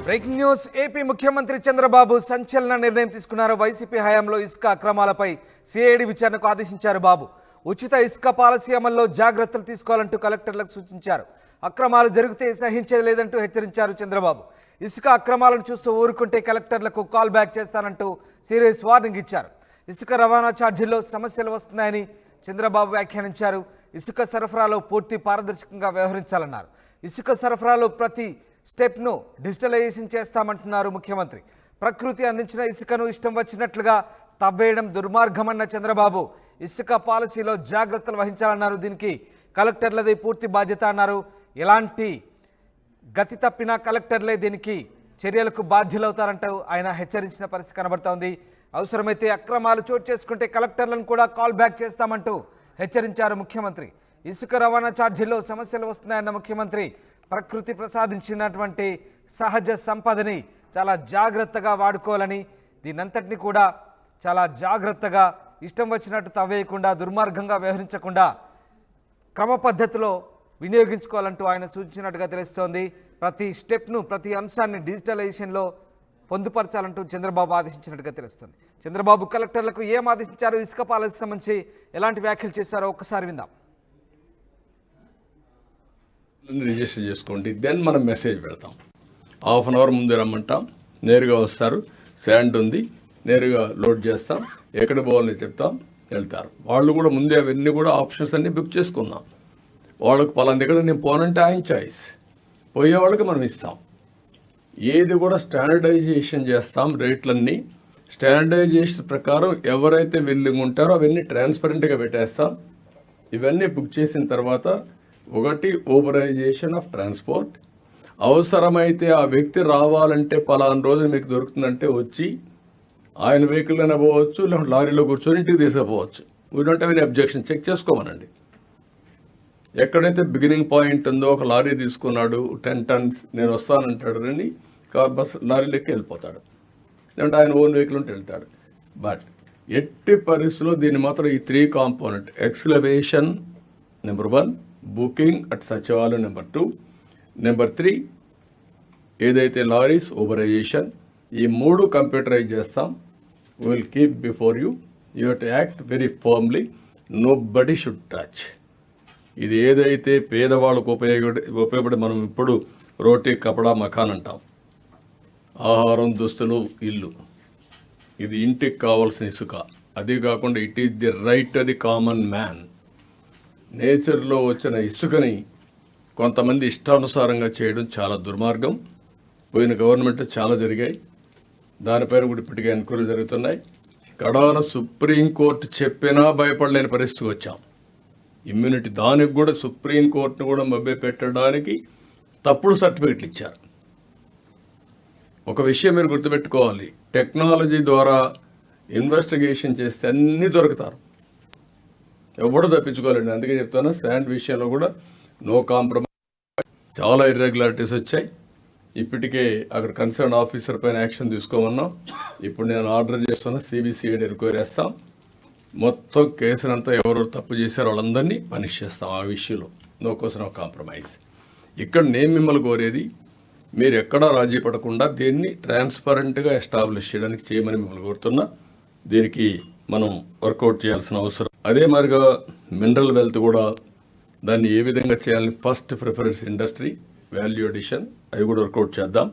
Breaking news. AP ముఖ్యమంత్రి చంద్రబాబు సంచలన నిర్ణయం తీసుకున్నారు. వైసీపీ హయాంలో ఇసుక అక్రమాలపై సిఐడి విచారణకు ఆదేశించారు బాబు. ఉచిత ఇసుక పాలసీ అమల్లో జాగ్రత్తలు తీసుకోవాలంటూ కలెక్టర్లకు సూచించారు. అక్రమాలు జరిగితే సహించేది లేదంటూ హెచ్చరించారు చంద్రబాబు. ఇసుక అక్రమాలను చూస్తూ ఊరుకుంటే కలెక్టర్లకు కాల్ బ్యాక్ చేస్తానంటూ సీరియస్ వార్నింగ్ ఇచ్చారు. ఇసుక రవాణా ఛార్జీల్లో సమస్యలు వస్తున్నాయని చంద్రబాబు వ్యాఖ్యానించారు. ఇసుక సరఫరాలో పూర్తి పారదర్శకంగా వ్యవహరించాలన్నారు. ఇసుక సరఫరాలో ప్రతి స్టెప్ను డిజిటలైజేషన్ చేస్తామంటున్నారు ముఖ్యమంత్రి. ప్రకృతి అందించిన ఇసుకను ఇష్టం వచ్చినట్లుగా తవ్వేయడం దుర్మార్గమన్న చంద్రబాబు ఇసుక పాలసీలో జాగ్రత్తలు వహించాలన్నారు. దీనికి కలెక్టర్లదే పూర్తి బాధ్యత అన్నారు. ఎలాంటి గతి తప్పిన కలెక్టర్లే దీనికి చర్యలకు బాధ్యులవుతారంటూ ఆయన హెచ్చరించిన పరిస్థితి కనబడుతోంది. అవసరమైతే అక్రమాలు చోటు చేసుకుంటే కలెక్టర్లను కూడా కాల్ బ్యాక్ చేస్తామంటూ హెచ్చరించారు ముఖ్యమంత్రి. ఇసుక రవాణా ఛార్జీల్లో సమస్యలు వస్తున్నాయన్న ముఖ్యమంత్రి ప్రకృతి ప్రసాదించినటువంటి సహజ సంపదని చాలా జాగ్రత్తగా వాడుకోవాలని, దీనంతటిని కూడా చాలా జాగ్రత్తగా ఇష్టం వచ్చినట్టు తవ్వేయకుండా దుర్మార్గంగా వ్యవహరించకుండా క్రమ పద్ధతిలో వినియోగించుకోవాలంటూ ఆయన సూచించినట్టుగా తెలుస్తోంది. ప్రతి స్టెప్ను ప్రతి అంశాన్ని డిజిటలైజేషన్లో పొందుపరచాలంటూ చంద్రబాబు ఆదేశించినట్టుగా తెలుస్తుంది. చంద్రబాబు కలెక్టర్లకు ఏం ఆదేశించారు, ఇసుక పాలసీ సంబంధించి ఎలాంటి వ్యాఖ్యలు చేశారో ఒక్కసారి విందాం. రిజిస్టర్ చేసుకోండి, దెన్ మనం మెసేజ్ పెడతాం. హాఫ్ అన్ అవర్ ముందు రమ్మంటాం, నేరుగా వస్తారు. శాండ్ ఉంది, నేరుగా లోడ్ చేస్తాం, ఎక్కడ పోవాలని చెప్తాం, వెళ్తారు. వాళ్ళు కూడా ముందే అవన్నీ కూడా ఆప్షన్స్ అన్నీ బుక్ చేసుకున్నాం. వాళ్ళకు పలానా దగ్గర నేను పోనంటే ఆయన చాయిస్, పోయే వాళ్ళకి మనం ఇస్తాం. ఏది కూడా స్టాండర్డైజేషన్ చేస్తాం. రేట్లన్నీ స్టాండర్డైజేషన్ ప్రకారం ఎవరైతే విల్లింగ్ ఉంటారో అవన్నీ ట్రాన్స్పరెంట్గా పెట్టేస్తాం. ఇవన్నీ బుక్ చేసిన తర్వాత ఒకటి ఊబరైజేషన్ ఆఫ్ ట్రాన్స్పోర్ట్. అవసరమైతే ఆ వ్యక్తి రావాలంటే పలానా రోజు మీకు దొరుకుతుందంటే వచ్చి ఆయన వెహికల్ అయినా పోవచ్చు, లేకుంటే లారీలో కూర్చొని ఇంటికి తీసుకుపోవచ్చు. We don't have any objection. Check చేసుకోమనండి. ఎక్కడైతే బిగినింగ్ పాయింట్ ఉందో ఒక లారీ తీసుకున్నాడు 10 tons నేను వస్తానంటాడు రండి, బస్ లారీలోకి వెళ్ళిపోతాడు, లేదంటే ఆయన ఓన్ వెహికల్ ఉంటే వెళ్తాడు. బట్ ఎట్టి పరిస్థితుల్లో దీన్ని మాత్రం ఈ 3 component excavation number 1, booking at Sachivalayam number 2, number 3 ఏదైతే లారీస్ ఓబరైజేషన్, ఈ 3 కంప్యూటరైజ్ చేస్తాం. Will keep before you. You have to act very firmly. Nobody should touch. ఇది ఏదైతే పేదవాళ్ళకు ఉపయోగపడి మనం ఇప్పుడు రోటీ కపడా మకాన్ అంటాం, ఆహారం, దుస్తులు, ఇల్లు, ఇది ఇంటికి కావాల్సిన ఇసుక. అది కాకుండా it is the right of the common man. నేచర్లో వచ్చిన ఇసుకని కొంతమంది ఇష్టానుసారంగా చేయడం చాలా దుర్మార్గం. పోయిన గవర్నమెంట్ చాలా జరిగాయి. దానిపైన కూడా ఇప్పటికే ఎంక్వైరీ జరుగుతున్నాయి. కడాన సుప్రీంకోర్టు చెప్పినా భయపడలేని పరిస్థితికి వచ్చాం. ఇమ్యూనిటీ దానికి కూడా సుప్రీంకోర్టును కూడా మభ్య పెట్టడానికి తప్పుడు సర్టిఫికెట్లు ఇచ్చారు. ఒక విషయం మీరు గుర్తుపెట్టుకోవాలి, టెక్నాలజీ ద్వారా ఇన్వెస్టిగేషన్ చేస్తే అన్నీ దొరుకుతారు, ఎవడో తప్పించుకోవాలండి. అందుకే చెప్తాను, శాండ్ విషయంలో కూడా నో కాంప్రమైజ్. చాలా ఇర్రెగ్యులారిటీస్ వచ్చాయి. ఇప్పటికే అక్కడ కన్సర్న్ ఆఫీసర్ పైన యాక్షన్ తీసుకోమన్నాం. ఇప్పుడు నేను ఆర్డర్ చేస్తున్నా, సిబిసిఐడి ఎంక్వైరీ చేస్తాం. మొత్తం కేసునంతా ఎవరు తప్పు చేశారో వాళ్ళందరినీ పనిష్ చేస్తాం. ఆ విషయంలో నో కోసం కాంప్రమైజ్. ఇక్కడ నేను మిమ్మల్ని కోరేది, మీరు ఎక్కడా రాజీ పడకుండా దీన్ని ట్రాన్స్పరెంట్గా ఎస్టాబ్లిష్ చేయమని మిమ్మల్ని కోరుతున్నా. దీనికి మనం వర్కౌట్ చేయాల్సిన అవసరం. అదే మాదిరిగా మినరల్ వెల్త్ కూడా దాన్ని ఏ విధంగా చేయాలని first preference industry, value addition, అవి కూడా వర్కౌట్ చేద్దాం.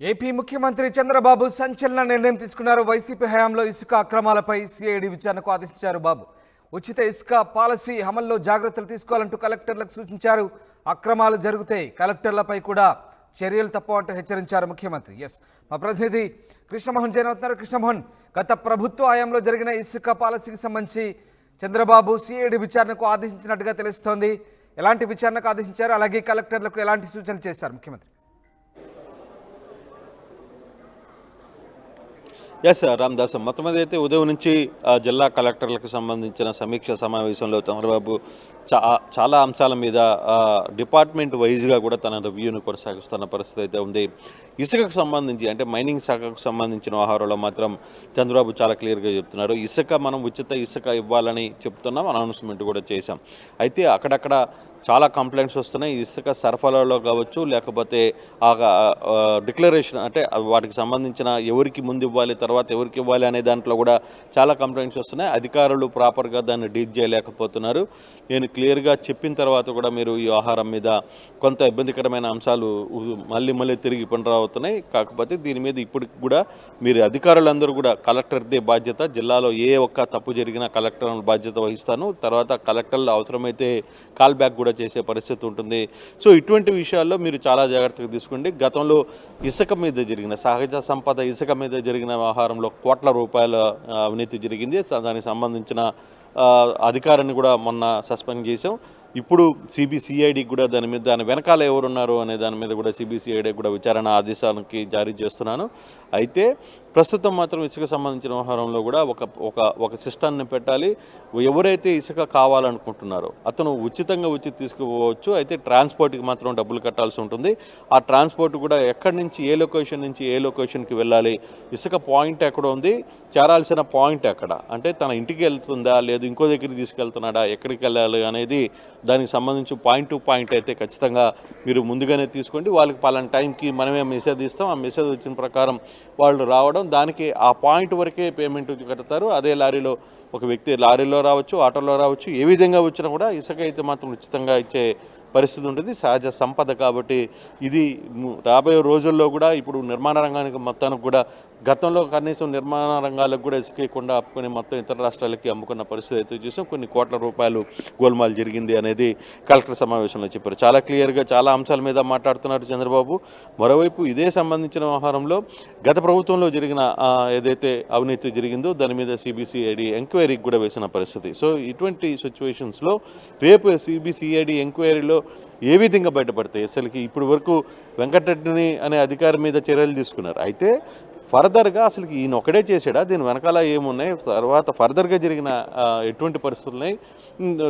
ఏపీ ముఖ్యమంత్రి చంద్రబాబు సంచలన నిర్ణయం తీసుకున్నారు. వైసీపీ హయాంలో ఇసుక అక్రమాలపై సిఐడి విచారణకు ఆదేశించారు బాబు. ఉచిత ఇసుక పాలసీ అమల్లో జాగ్రత్తలు తీసుకోవాలంటూ కలెక్టర్లకు సూచించారు. అక్రమాలు జరిగితే కలెక్టర్లపై కూడా చర్యలు తప్పవంటూ హెచ్చరించారు ముఖ్యమంత్రి. మా ప్రతినిధి కృష్ణమోహన్ జైన్ అవుతున్నారు. కృష్ణమోహన్, గత ప్రభుత్వ హయాంలో జరిగిన ఇసుక పాలసీకి సంబంధించి చంద్రబాబు సిఐడి విచారణకు ఆదేశించినట్టుగా తెలుస్తోంది. ఎలాంటి విచారణకు ఆదేశించారు, అలాగే కలెక్టర్లకు ఎలాంటి సూచనలు చేశారు ముఖ్యమంత్రి? ఎస్ రామదాస్ మొత్తం మీద అయితే ఉదయం నుంచి జిల్లా కలెక్టర్లకు సంబంధించిన సమీక్ష సమావేశంలో చంద్రబాబు చాలా అంశాల మీద డిపార్ట్మెంట్ వైజ్గా కూడా తన రివ్యూను కొనసాగిస్తున్న పరిస్థితి అయితే ఉంది. ఇసుకకు సంబంధించి అంటే మైనింగ్ శాఖకు సంబంధించిన వ్యవహారంలో మాత్రం చంద్రబాబు చాలా క్లియర్గా చెప్తున్నారు. ఇసుక మనం ఉచిత ఇసుక ఇవ్వాలని చెప్తున్నాం, అనౌన్స్మెంట్ కూడా చేశాం. అయితే అక్కడక్కడ చాలా కంప్లైంట్స్ వస్తున్నాయి. ఇసుక సరఫరాలో కావచ్చు, లేకపోతే డిక్లరేషన్ అంటే వాటికి సంబంధించిన ఎవరికి ముందు ఇవ్వాలి, తర్వాత ఎవరికి ఇవ్వాలి అనే దాంట్లో కూడా చాలా కంప్లైంట్స్ వస్తున్నాయి. అధికారులు ప్రాపర్గా దాన్ని డీల్ చేయలేకపోతున్నారు. నేను క్లియర్గా చెప్పిన తర్వాత కూడా మీరు ఈ ఆహారం మీద కొంత ఇబ్బందికరమైన అంశాలు మళ్ళీ తిరిగి పునరావుతున్నాయి. కాకపోతే దీని మీద ఇప్పటికి కూడా మీరు అధికారులందరూ కూడా కలెక్టర్దే బాధ్యత, జిల్లాలో ఏ ఒక్క తప్పు జరిగినా కలెక్టర్ బాధ్యత వహిస్తాను, తర్వాత కలెక్టర్లు అవసరమైతే కాల్ బ్యాక్ కూడా చేసే పరిస్థితి ఉంటుంది. సో ఇటువంటి విషయాల్లో మీరు చాలా జాగ్రత్తగా తీసుకోండి. గతంలో ఇసుక మీద జరిగిన సహజ సంపద ఇసుక మీద జరిగిన వ్యవహారంలో కోట్ల రూపాయల అవినీతి జరిగింది. దానికి సంబంధించిన అధికారాన్ని కూడా మొన్న సస్పెండ్ చేశాం. ఇప్పుడు సిబిసిఐడికి కూడా దాని వెనకాల ఎవరున్నారు అనే దాని మీద కూడా సిబిసిఐడి కూడా విచారణ ఆదేశాలకి జారీ చేస్తున్నాను. అయితే ప్రస్తుతం మాత్రం ఇసుక సంబంధించిన వ్యవహారంలో కూడా ఒక సిస్టాన్ని పెట్టాలి. ఎవరైతే ఇసుక కావాలనుకుంటున్నారో అతను ఉచితంగా తీసుకుపోవచ్చు. అయితే ట్రాన్స్పోర్ట్కి మాత్రం డబ్బులు కట్టాల్సి ఉంటుంది. ఆ ట్రాన్స్పోర్ట్ కూడా ఎక్కడి నుంచి ఏ లొకేషన్ నుంచి ఏ లొకేషన్కి వెళ్ళాలి, ఇసుక పాయింట్ ఎక్కడ ఉంది, చేరాల్సిన పాయింట్ ఎక్కడ, అంటే తన ఇంటికి వెళ్తుందా లేదు ఇంకో దగ్గరికి తీసుకెళ్తున్నాడా, ఎక్కడికి వెళ్ళాలి అనేది దానికి సంబంధించి పాయింట్ టు పాయింట్ అయితే ఖచ్చితంగా మీరు ముందుగానే తీసుకోండి. వాళ్ళకి పలానా టైంకి మనమే మెసేజ్ ఇస్తాం. ఆ మెసేజ్ వచ్చిన ప్రకారం వాళ్ళు రావడం, దానికి ఆ పాయింట్ వరకే పేమెంట్ కడతారు. అదే లారీలో ఒక వ్యక్తి లారీలో రావచ్చు, ఆటోలో రావచ్చు, ఏ విధంగా వచ్చినా కూడా ఇసుక అయితే మాత్రం ఉచితంగా ఇచ్చే పరిస్థితి ఉంటుంది. సహజ సంపద కాబట్టి ఇది రాబోయే రోజుల్లో కూడా ఇప్పుడు నిర్మాణ రంగానికి మొత్తానికి కూడా గతంలో కనీసం నిర్మాణ రంగాలకు కూడా ఇసుకేయకుండా ఆపుకొని మొత్తం ఇతర రాష్ట్రాలకి అమ్ముకున్న పరిస్థితి అయితే చూసాం. కొన్ని కోట్ల రూపాయలు గోల్మాల్ జరిగింది అనేది కలెక్టర్ సమావేశంలో చెప్పారు. చాలా క్లియర్గా చాలా అంశాల మీద మాట్లాడుతున్నారు చంద్రబాబు. మరోవైపు ఇదే సంబంధించిన వ్యవహారంలో గత ప్రభుత్వంలో జరిగిన ఏదైతే అవినీతి జరిగిందో దాని మీద సిబిసిఐడి ఎంక్వైరీకి కూడా వేసిన పరిస్థితి. సో ఇటువంటి సిచ్యువేషన్స్లో రేపు సిబిసిఐడి ఎంక్వైరీలో ఏ విధంగా బయటపడతాయి, అసలుకి ఇప్పుడు వరకు వెంకటరెడ్డిని అనే అధికారి మీద చర్యలు తీసుకున్నారు. అయితే ఫర్దర్గా అసలు ఈయన ఒకడే చేసాడా, దీని వెనకాల ఏమున్నాయి, తర్వాత ఫర్దర్గా జరిగిన ఎటువంటి పరిస్థితులు ఉన్నాయి,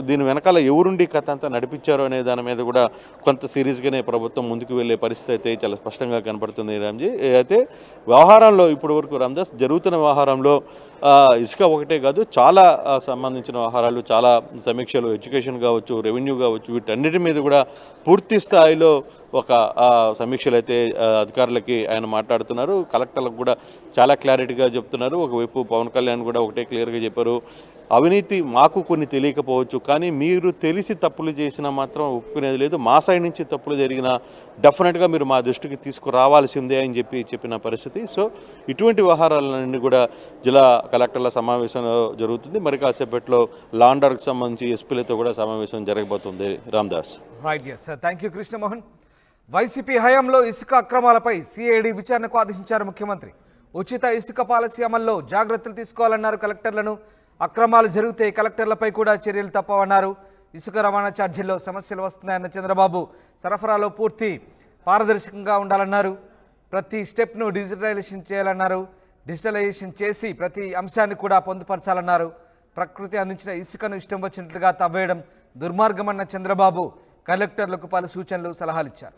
దీని వెనకాల ఎవరుండి కథ అంతా నడిపించారు అనే దాని మీద కూడా కొంత సీరియస్గానే ప్రభుత్వం ముందుకు వెళ్ళే పరిస్థితి అయితే చాలా స్పష్టంగా కనపడుతుంది రామ్జీ. అయితే వ్యవహారంలో ఇప్పటి వరకు రామ్దాస్ జరుగుతున్న వ్యవహారంలో ఇసుక ఒకటే కాదు, చాలా సంబంధించిన వ్యవహారాలు, చాలా సమీక్షలు, ఎడ్యుకేషన్ కావచ్చు, రెవెన్యూ కావచ్చు, వీటన్నిటి మీద కూడా పూర్తి స్థాయిలో ఒక సమీక్షలు అయితే అధికారులకి ఆయన మాట్లాడుతున్నారు. కలెక్టర్లకు కూడా చాలా క్లారిటీగా చెప్తున్నారు. ఒకవైపు పవన్ కళ్యాణ్ కూడా ఒకటే క్లియర్గా చెప్పారు, అవినీతి మాకు కొన్ని తెలియకపోవచ్చు, కానీ మీరు తెలిసి తప్పులు చేసినా మాత్రం ఒప్పుకునేది లేదు. మా సైడ్ నుంచి తప్పులు జరిగినా డెఫినెట్గా మీరు మా దృష్టికి తీసుకురావాల్సిందే అని చెప్పిన పరిస్థితి. సో ఇటువంటి వ్యవహారాలన్నీ కూడా జిల్లా కలెక్టర్ల సమావేశంలో జరుగుతుంది. మరి కాసేపట్లో లా అండ్ ఆర్డర్కి సంబంధించి ఎస్పీలతో కూడా సమావేశం జరగబోతుంది. Ramdas. Right, yes, thank you Krishnamohan. YCP హయాంలో ఇసుక అక్రమాలపై సిఐడి విచారణకు ఆదేశించారు ముఖ్యమంత్రి. ఉచిత ఇసుక పాలసీ అమల్లో జాగ్రత్తలు తీసుకోవాలన్నారు కలెక్టర్లను. అక్రమాలు జరిగితే కలెక్టర్లపై కూడా చర్యలు తప్పవన్నారు. ఇసుక రవాణా ఛార్జీల్లో సమస్యలు వస్తున్నాయన్న చంద్రబాబు సరఫరాలో పూర్తి పారదర్శకంగా ఉండాలన్నారు. ప్రతి స్టెప్ను డిజిటలైజేషన్ చేయాలన్నారు. డిజిటలైజేషన్ చేసి ప్రతి అంశాన్ని కూడా పొందుపరచాలన్నారు. ప్రకృతి అందించిన ఇసుకను ఇష్టం వచ్చినట్లుగా తవ్వేయడం దుర్మార్గమన్న చంద్రబాబు కలెక్టర్లకు పలు సూచనలు, సలహాలు ఇచ్చారు.